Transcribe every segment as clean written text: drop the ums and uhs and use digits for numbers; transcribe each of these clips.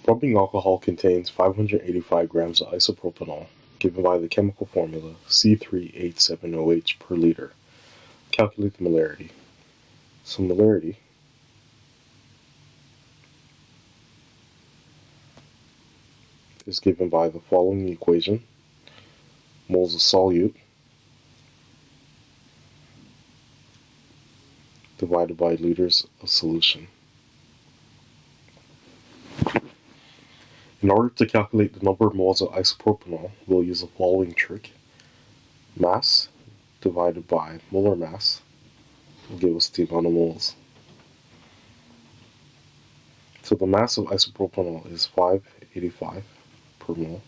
Rubbing alcohol contains 585 grams of isopropanol, given by the chemical formula C3H7OH per liter. Calculate the molarity. So molarity is given by the following equation: moles of solute divided by liters of solution. In order to calculate the number of moles of isopropanol, we'll use the following trick. Mass divided by molar mass will give us the amount of moles. So the mass of isopropanol is 585 per mole.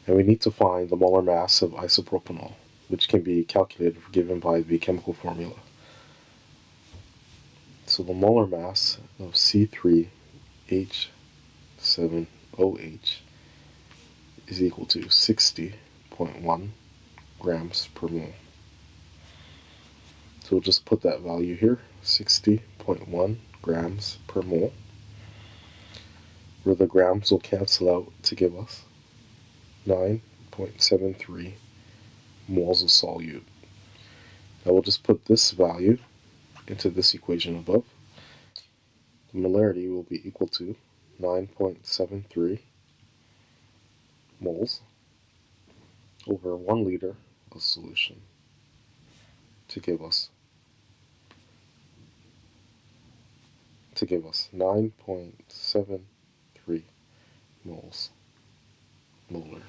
And we need to find the molar mass of isopropanol, which can be calculated given by the chemical formula. So the molar mass of C3H7OH is equal to 60.1 grams per mole. So we'll just put that value here, 60.1 grams per mole, where the grams will cancel out to give us 9.73 moles of solute. Now we'll just put this value into this equation above. The molarity will be equal to 9.73 moles over 1 liter of solution to give us 9.73 moles molar.